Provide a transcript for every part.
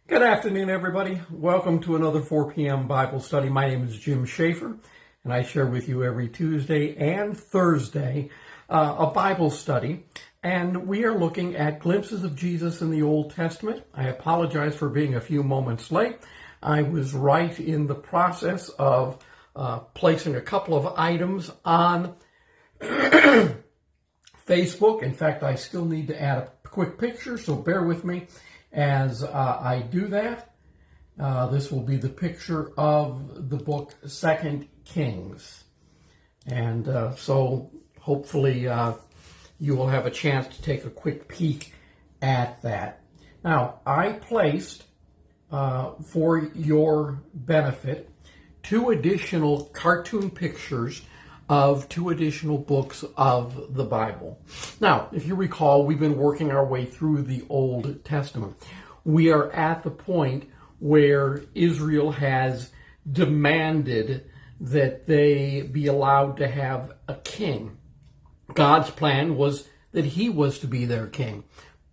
Good afternoon, everybody. Welcome to another 4 p.m. Bible study. My name is Jim Schaefer, and I share with you every Tuesday and Thursday a Bible study. And we are looking at glimpses of Jesus in the Old Testament. I apologize for being a few moments late. I was right in the process of placing a couple of items on Facebook. In fact, I still need to add a quick picture, so bear with me as I do that. This will be the picture of the book 2 Kings. And so hopefully you will have a chance to take a quick peek at that. Now, I placed, for your benefit, 2 additional cartoon pictures of 2 additional books of the Bible. Now, if you recall, we've been working our way through the Old Testament. We are at the point where Israel has demanded that they be allowed to have a king. God's plan was that he was to be their king.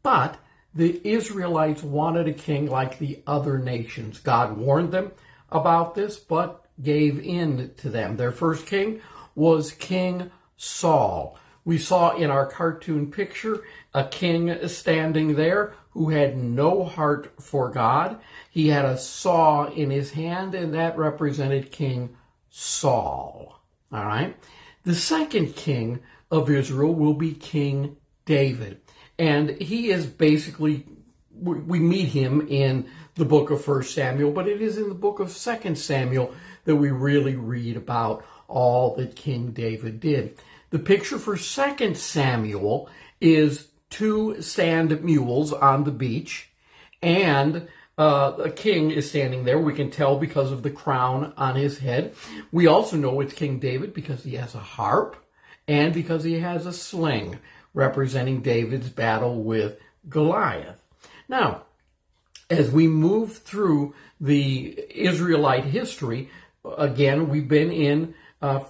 But the Israelites wanted a king like the other nations. God warned them about this, but gave in to them. Their first king was King Saul. We saw in our cartoon picture a king standing there who had no heart for God. He had a saw in his hand, and that represented King Saul. All right. The second king of Israel will be King David. And he is basically, we meet him in the book of 1 Samuel, but it is in the book of 2 Samuel that we really read about all that King David did. The picture for 2 Samuel is 2 sand mules on the beach, and a king is standing there. We can tell because of the crown on his head. We also know it's King David because he has a harp and because he has a sling representing David's battle with Goliath. Now, as we move through the Israelite history, again, we've been in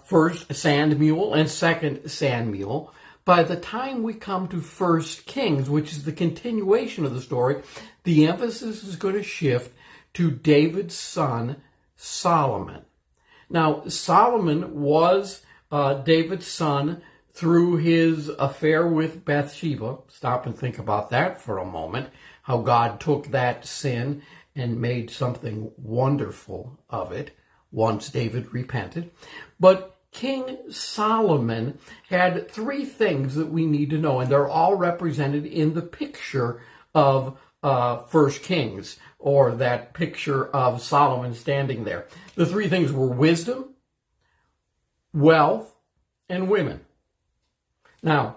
first Samuel and second Samuel. By the time we come to 1 Kings, which is the continuation of the story, the emphasis is going to shift to David's son, Solomon. Now, Solomon was David's son through his affair with Bathsheba. Stop and think about that for a moment, how God took that sin and made something wonderful of it once David repented. But King Solomon had 3 things that we need to know, and they're all represented in the picture of 1 Kings, or that picture of Solomon standing there. The 3 things were wisdom, wealth, and women. Now,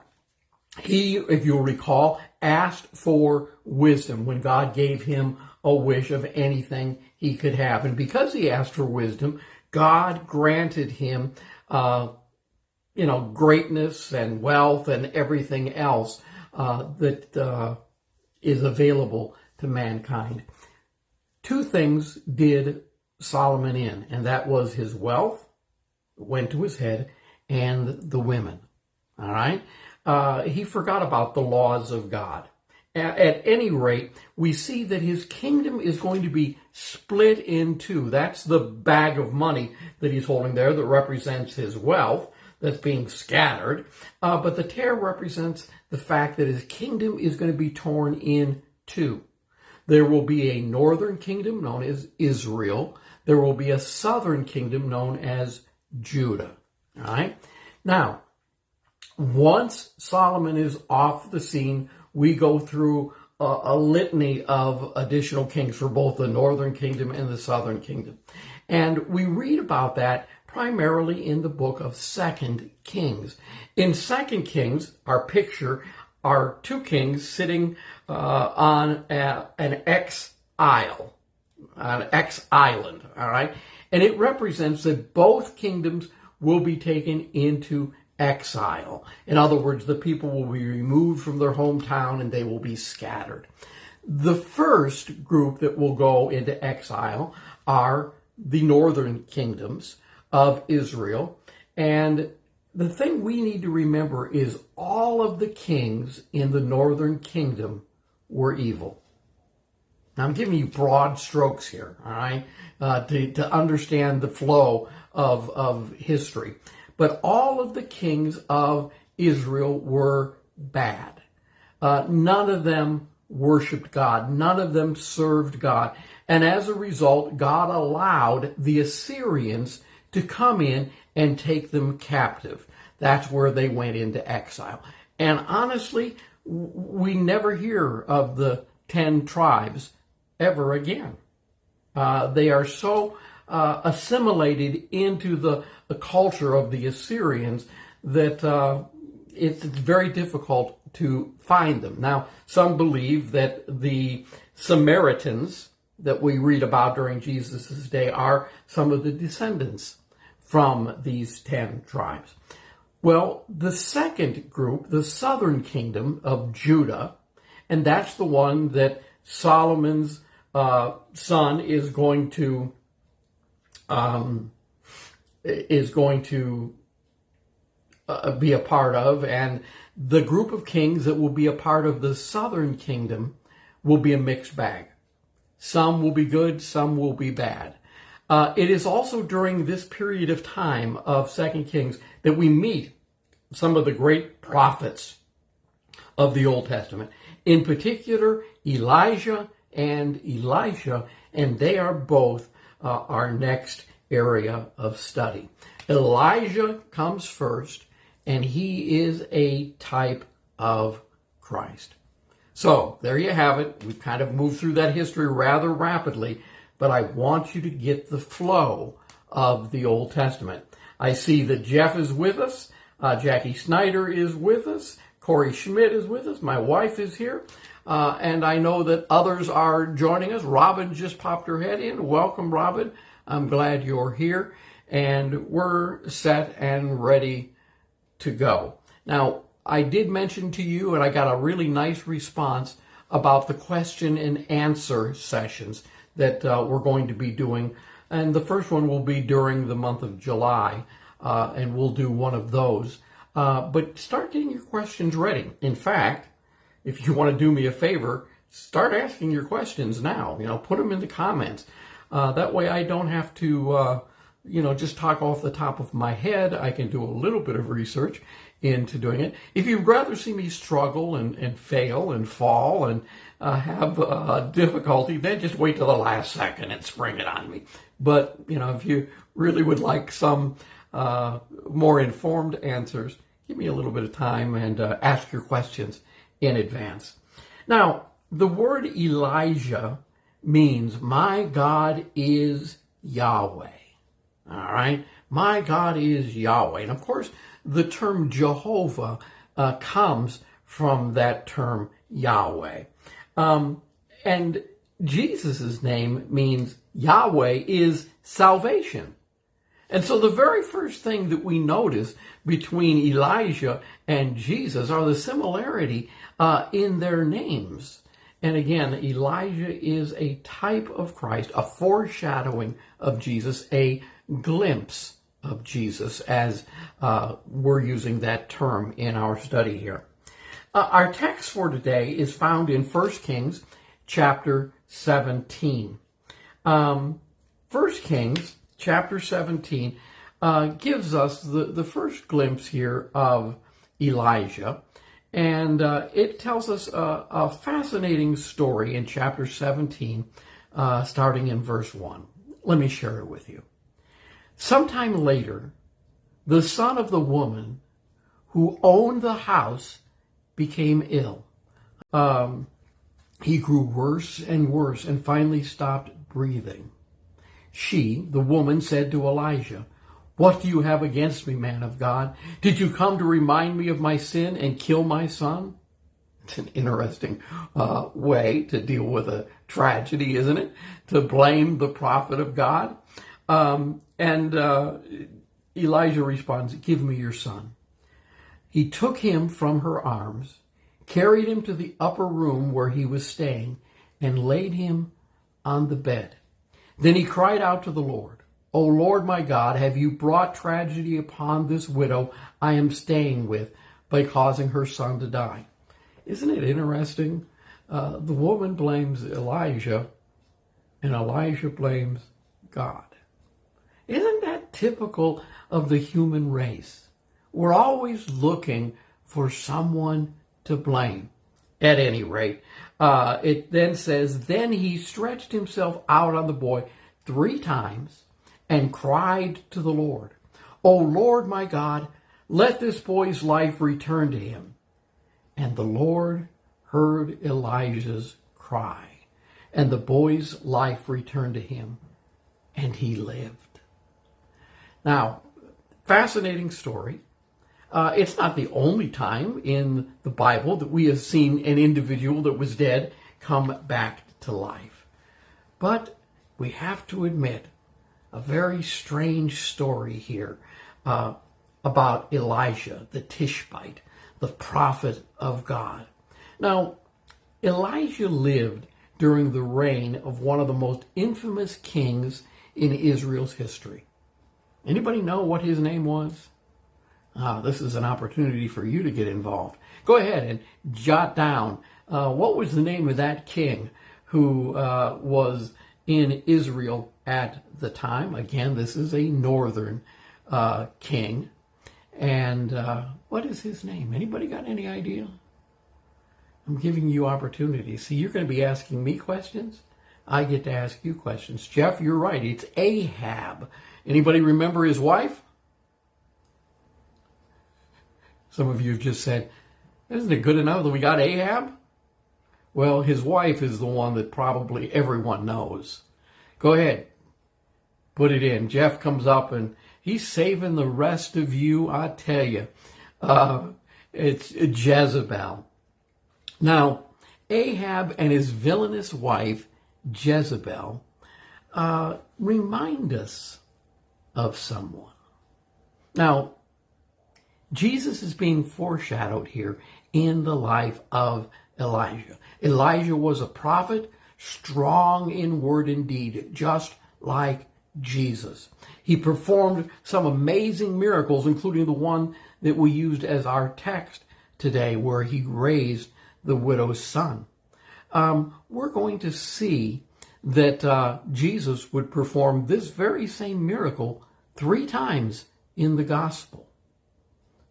he, if you'll recall, asked for wisdom when God gave him a wish of anything he could have. And because he asked for wisdom, God granted him, greatness and wealth and everything else that is available to mankind. 2 things did Solomon in, and that was his wealth, went to his head, and the women. All right? He forgot about the laws of God. At any rate, we see that his kingdom is going to be split in 2. That's the bag of money that he's holding there that represents his wealth that's being scattered. But the tear represents the fact that his kingdom is going to be torn in 2. There will be a northern kingdom known as Israel. There will be a southern kingdom known as Judah. All right? Now, once Solomon is off the scene, we go through a litany of additional kings for both the northern kingdom and the southern kingdom. And we read about that primarily in the book of 2 Kings. In 2 Kings, our picture are 2 kings sitting on an island, all right? And it represents that both kingdoms will be taken into exile. In other words, the people will be removed from their hometown and they will be scattered. The first group that will go into exile are the northern kingdoms of Israel. And the thing we need to remember is all of the kings in the northern kingdom were evil. Now, I'm giving you broad strokes here, all right, to understand the flow of history. But all of the kings of Israel were bad. None of them worshiped God. None of them served God. And as a result, God allowed the Assyrians to come in and take them captive. That's where they went into exile. And honestly, we never hear of the 10 tribes ever again. They are so assimilated into the culture of the Assyrians that it's very difficult to find them. Now, some believe that the Samaritans that we read about during Jesus' day are some of the descendants from these 10 tribes. Well, the second group, the southern kingdom of Judah, and that's the one that Solomon's son is going to be a part of, and the group of kings that will be a part of the southern kingdom will be a mixed bag. Some will be good, some will be bad. It is also during this period of time of 2 Kings that we meet some of the great prophets of the Old Testament. In particular, Elijah and Elisha, and they are both our next area of study. Elijah comes first, and he is a type of Christ. So there you have it. We've kind of moved through that history rather rapidly, but I want you to get the flow of the Old Testament. I see that Jeff is with us. Jackie Snyder is with us. Corey Schmidt is with us. My wife is here. And I know that others are joining us. Robin just popped her head in. Welcome, Robin. I'm glad you're here. And we're set and ready to go. Now, I did mention to you, and I got a really nice response about the question and answer sessions that we're going to be doing. And the first one will be during the month of July, and we'll do one of those. But start getting your questions ready. In fact, if you want to do me a favor, start asking your questions now. Put them in the comments. That way I don't have to, just talk off the top of my head. I can do a little bit of research into doing it. If you'd rather see me struggle and fail and fall and have difficulty, then just wait till the last second and spring it on me. But, if you really would like some more informed answers, give me a little bit of time and ask your questions in advance. Now, the word Elijah means my God is Yahweh. All right? My God is Yahweh. And of course, the term Jehovah comes from that term Yahweh. And Jesus' name means Yahweh is salvation. And so the very first thing that we notice between Elijah and Jesus are the similarity in their names. And again, Elijah is a type of Christ, a foreshadowing of Jesus, a glimpse of Jesus, as we're using that term in our study here. Our text for today is found in 1 Kings chapter 17. 1 Kings chapter 17 gives us the first glimpse here of Elijah. And it tells us a fascinating story in chapter 17, starting in verse 1. Let me share it with you. Sometime later, the son of the woman who owned the house became ill. He grew worse and worse and finally stopped breathing. She, the woman, said to Elijah, "What do you have against me, man of God? Did you come to remind me of my sin and kill my son?" It's an interesting way to deal with a tragedy, isn't it? To blame the prophet of God. And Elijah responds, "Give me your son." He took him from her arms, carried him to the upper room where he was staying, and laid him on the bed. Then he cried out to the Lord, "O Lord my God, have you brought tragedy upon this widow I am staying with by causing her son to die?" Isn't it interesting? The woman blames Elijah and Elijah blames God. Isn't that typical of the human race? We're always looking for someone to blame. At any rate, it then says, then he stretched himself out on the boy 3 times and cried to the Lord, O Lord my God, let this boy's life return to him. And the Lord heard Elijah's cry, and the boy's life returned to him, and he lived. Now, fascinating story. It's not the only time in the Bible that we have seen an individual that was dead come back to life. But we have to admit, a very strange story here about Elijah, the Tishbite, the prophet of God. Now, Elijah lived during the reign of one of the most infamous kings in Israel's history. Anybody know what his name was? This is an opportunity for you to get involved. Go ahead and jot down what was the name of that king who was in Israel at the time. Again, this is a northern king. And what is his name? Anybody got any idea? I'm giving you opportunities. See, you're going to be asking me questions. I get to ask you questions. Jeff, you're right. It's Ahab. Anybody remember his wife? Some of you have just said, isn't it good enough that we got Ahab? Well, his wife is the one that probably everyone knows. Go ahead. Put it in. Jeff comes up and he's saving the rest of you, I tell you. It's Jezebel. Now, Ahab and his villainous wife, Jezebel, remind us of someone. Now, Jesus is being foreshadowed here in the life of Elijah. Elijah was a prophet, strong in word and deed, just like Jesus. He performed some amazing miracles, including the one that we used as our text today, where he raised the widow's son. We're going to see that Jesus would perform this very same miracle 3 times in the gospel.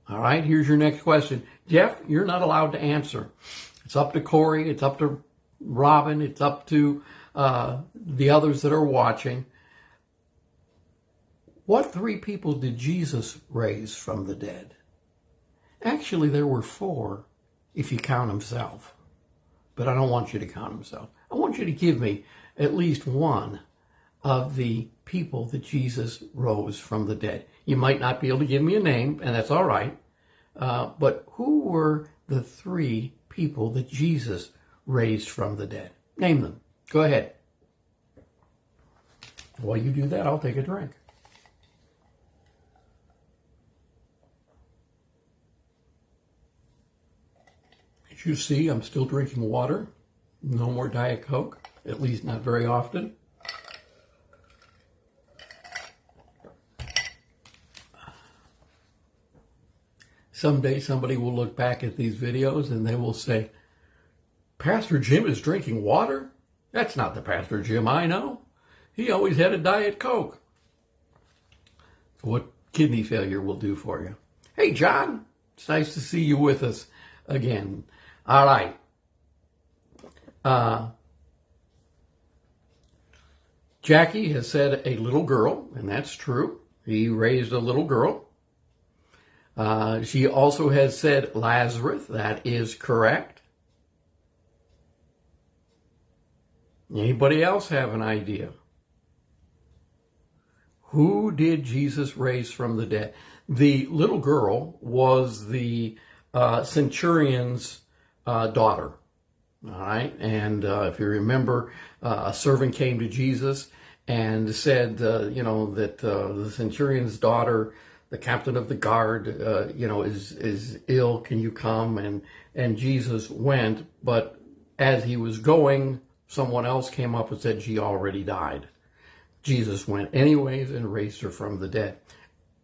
All right, here's your next question. Jeff, you're not allowed to answer. It's up to Corey, it's up to Robin, it's up to the others that are watching. What 3 people did Jesus raise from the dead? Actually, there were 4 if you count himself. But I don't want you to count himself. I want you to give me at least one of the people that Jesus rose from the dead. You might not be able to give me a name, and that's all right. But who were the 3 people that Jesus raised from the dead? Name them. Go ahead. While you do that, I'll take a drink. As you see, I'm still drinking water. No more Diet Coke, at least not very often. Someday somebody will look back at these videos and they will say, Pastor Jim is drinking water? That's not the Pastor Jim I know. He always had a Diet Coke. What kidney failure will do for you. Hey, John, it's nice to see you with us again. All right. Jackie has said a little girl, and that's true. He raised a little girl. She also has said Lazarus. That is correct. Anybody else have an idea? Who did Jesus raise from the dead? The little girl was the centurion's daughter. All right. And if you remember, a servant came to Jesus and said, that the centurion's daughter, the captain of the guard, is ill. Can you come? And Jesus went. But as he was going, someone else came up and said she already died. Jesus went anyways and raised her from the dead.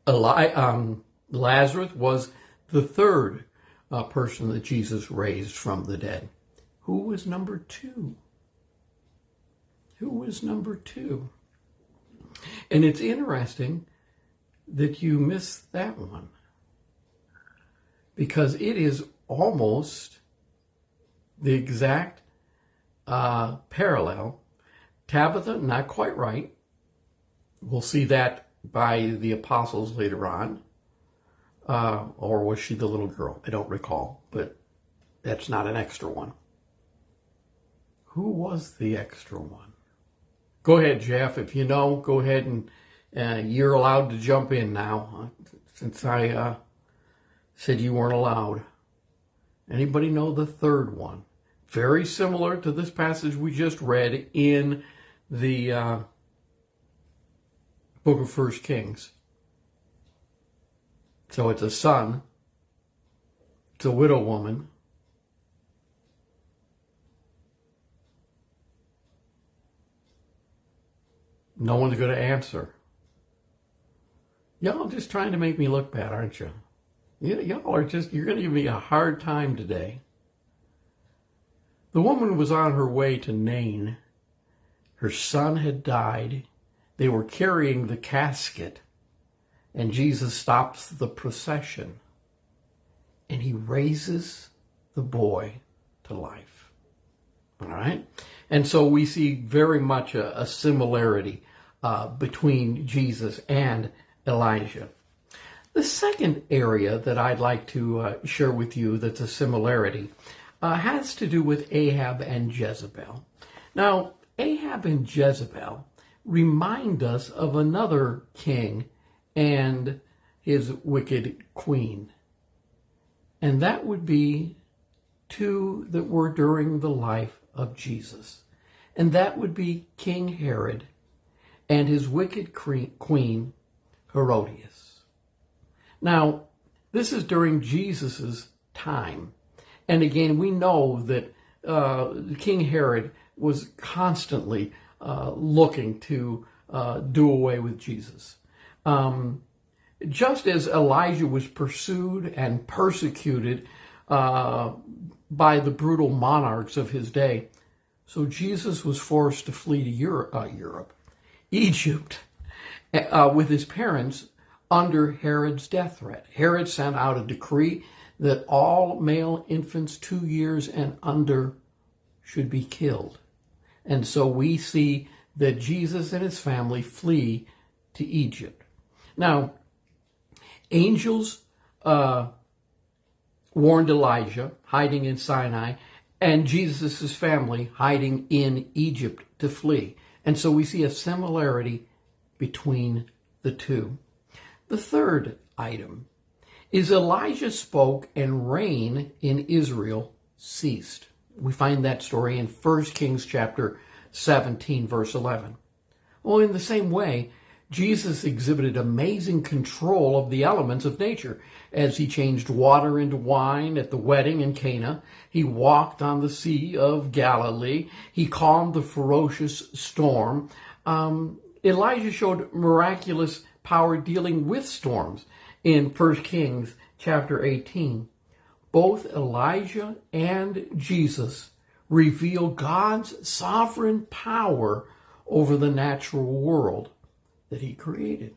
Lazarus was the 3rd person that Jesus raised from the dead. Who was number 2? Who was number 2? And it's interesting that you missed that one, because it is almost the exact parallel. Tabitha, not quite right. We'll see that by the apostles later on. Or was she the little girl? I don't recall, but that's not an extra one. Who was the extra one? Go ahead, Jeff. If you know, go ahead and you're allowed to jump in now, since I said you weren't allowed. Anybody know the third one? Very similar to this passage we just read in the book of 1 Kings. So it's a son. It's a widow woman. No one's going to answer. Y'all just trying to make me look bad, aren't you? Y'all are just, you're going to give me a hard time today. The woman was on her way to Nain. Her son had died. They were carrying the casket. And Jesus stops the procession. And he raises the boy to life. All right? And so we see very much a similarity between Jesus and Elijah. The second area that I'd like to share with you that's a similarity has to do with Ahab and Jezebel. Now, Ahab and Jezebel remind us of another king and his wicked queen. And that would be 2 that were during the life of Jesus. And that would be King Herod and his wicked queen, Herodias. Now, this is during Jesus' time. And again, we know that King Herod was constantly looking to do away with Jesus. Just as Elijah was pursued and persecuted by the brutal monarchs of his day, so Jesus was forced to flee to Egypt, with his parents under Herod's death threat. Herod sent out a decree that all male infants 2 years and under should be killed. And so we see that Jesus and his family flee to Egypt. Now, angels warned Elijah, hiding in Sinai, and Jesus' family hiding in Egypt to flee. And so we see a similarity between the two. The third item is Elijah spoke and rain in Israel ceased. We find that story in 1 Kings chapter 17, verse 11. Well, in the same way, Jesus exhibited amazing control of the elements of nature as he changed water into wine at the wedding in Cana. He walked on the Sea of Galilee. He calmed the ferocious storm. Elijah showed miraculous power dealing with storms in 1 Kings chapter 18. Both Elijah and Jesus reveal God's sovereign power over the natural world that he created.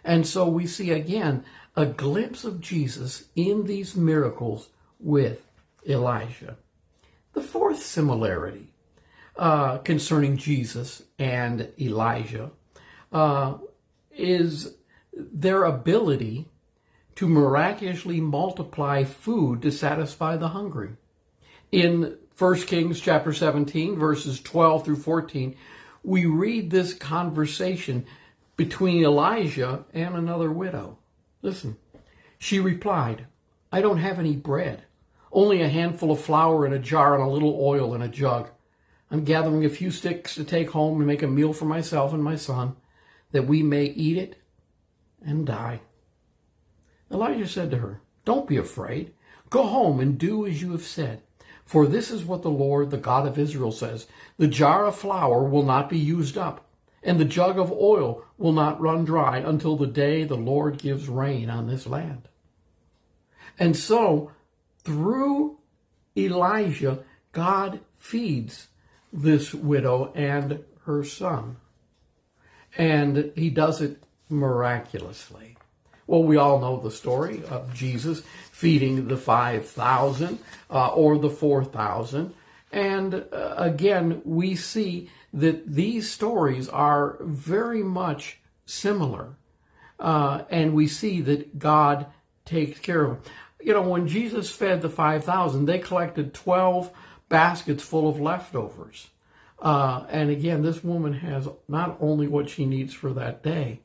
And so we see again a glimpse of Jesus in these miracles with Elijah. The fourth similarity concerning Jesus and Elijah is their ability to miraculously multiply food to satisfy the hungry. In 1 Kings chapter 17, verses 12 through 14, we read this conversation between Elijah and another widow. Listen, she replied, "I don't have any bread, only a handful of flour in a jar and a little oil in a jug. I'm gathering a few sticks to take home and make a meal for myself and my son, that we may eat it and die." Elijah said to her, "Don't be afraid. Go home and do as you have said. For this is what the Lord, the God of Israel, says. The jar of flour will not be used up, and the jug of oil will not run dry until the day the Lord gives rain on this land." And so, through Elijah, God feeds this widow and her son. And he does it miraculously. Well, we all know the story of Jesus feeding the 5,000 or the 4,000. And again, we see that these stories are very much similar. And we see that God takes care of them. You know, when Jesus fed the 5,000, they collected 12 baskets full of leftovers. And again, this woman has not only what she needs for that day,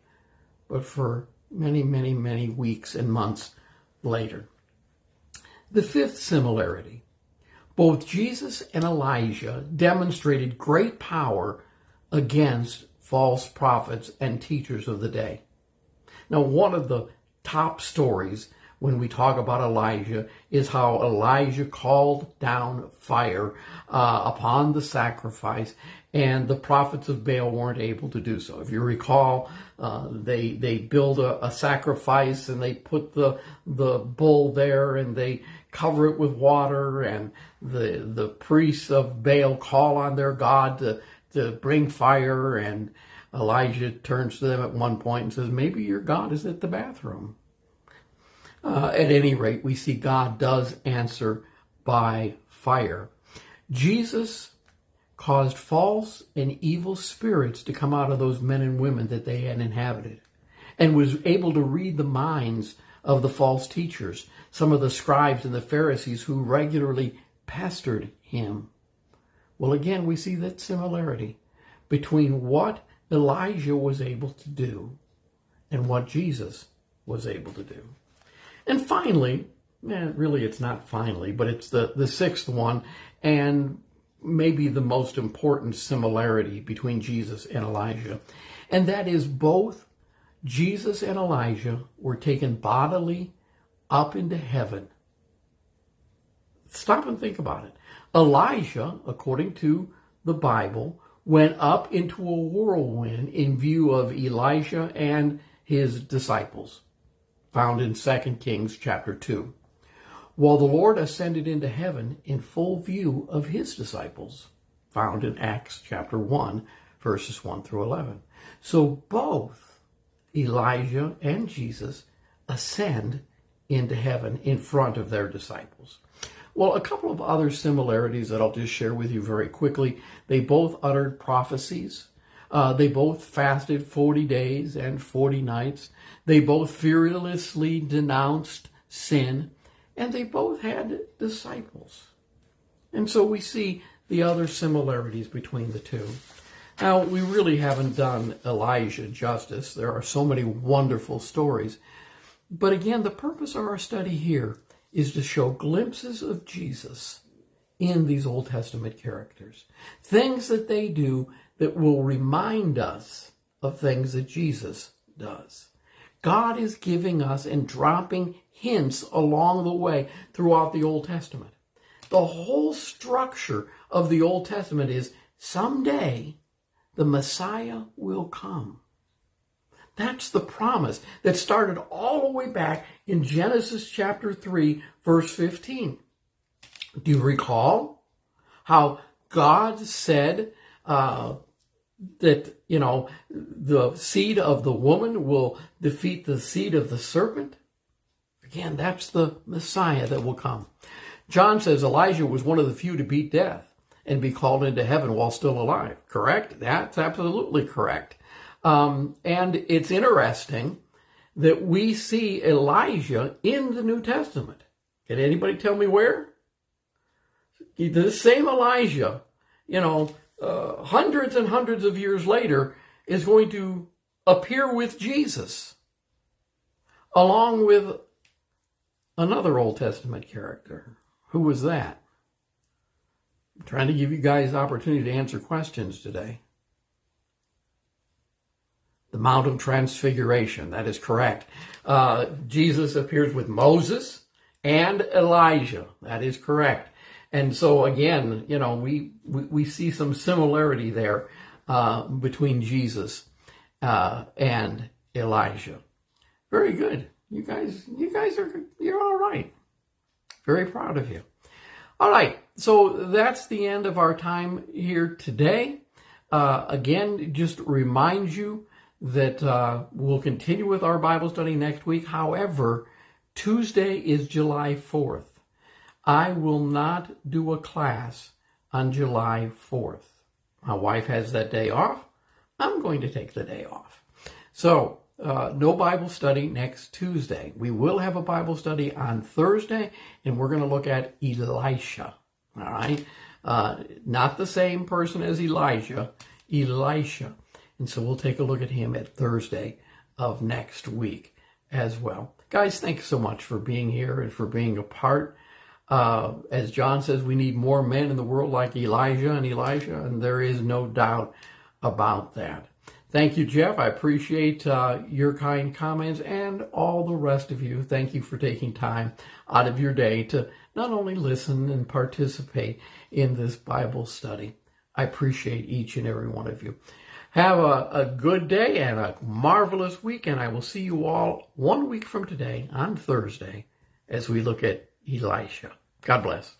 but for many, many, many weeks and months later. The fifth similarity, both Jesus and Elijah demonstrated great power against false prophets and teachers of the day. Now, one of the top stories when we talk about Elijah is how Elijah called down fire upon the sacrifice, and the prophets of Baal weren't able to do so. If you recall, they build a sacrifice, and they put the bull there, and they cover it with water, and the priests of Baal call on their God to bring fire, and Elijah turns to them at one point and says, maybe your God is at the bathroom. At any rate, we see God does answer by fire. Jesus caused false and evil spirits to come out of those men and women that they had inhabited, and was able to read the minds of the false teachers, some of the scribes and the Pharisees who regularly pestered him. Well, again, we see that similarity between what Elijah was able to do and what Jesus was able to do. And finally, really it's not finally, but it's the sixth one, and maybe the most important similarity between Jesus and Elijah. And that is both Jesus and Elijah were taken bodily up into heaven. Stop and think about it. Elijah, according to the Bible, went up into a whirlwind in view of Elijah and his disciples, found in 2 Kings chapter 2, while the Lord ascended into heaven in full view of his disciples, found in Acts chapter 1, verses 1 through 11. So both Elijah and Jesus ascend into heaven in front of their disciples. Well, a couple of other similarities that I'll just share with you very quickly. They both uttered prophecies. They both fasted 40 days and 40 nights. They both fearlessly denounced sin, and they both had disciples. And so we see the other similarities between the two. Now, we really haven't done Elijah justice. There are so many wonderful stories. But again, the purpose of our study here is to show glimpses of Jesus in these Old Testament characters. Things that they do that will remind us of things that Jesus does. God is giving us and dropping hints along the way throughout the Old Testament. The whole structure of the Old Testament is someday the Messiah will come. That's the promise that started all the way back in Genesis chapter 3, verse 15. Do you recall how God said that, the seed of the woman will defeat the seed of the serpent? Again, that's the Messiah that will come. John says Elijah was one of the few to beat death and be called into heaven while still alive. Correct? That's absolutely correct. And it's interesting that we see Elijah in the New Testament. Can anybody tell me where? The same Elijah, hundreds and hundreds of years later, is going to appear with Jesus, along with another Old Testament character. Who was that? I'm trying to give you guys the opportunity to answer questions today. The Mount of Transfiguration, that is correct. Jesus appears with Moses and Elijah, that is correct. And so again, we see some similarity there between Jesus and Elijah. Very good. You're all right. Very proud of you. All right, so that's the end of our time here today. Again, just remind you that we'll continue with our Bible study next week. However, Tuesday is July 4th. I will not do a class on July 4th. My wife has that day off. I'm going to take the day off. So, no Bible study next Tuesday. We will have a Bible study on Thursday, and we're going to look at Elisha. All right? Not the same person as Elijah, Elisha. And so we'll take a look at him at Thursday of next week as well. Guys, thanks so much for being here and for being a part. As John says, we need more men in the world like Elijah and Elisha, and there is no doubt about that. Thank you, Jeff. I appreciate your kind comments, and all the rest of you. Thank you for taking time out of your day to not only listen and participate in this Bible study. I appreciate each and every one of you. Have a good day and a marvelous week, and I will see you all 1 week from today on Thursday as we look at Elisha. God bless.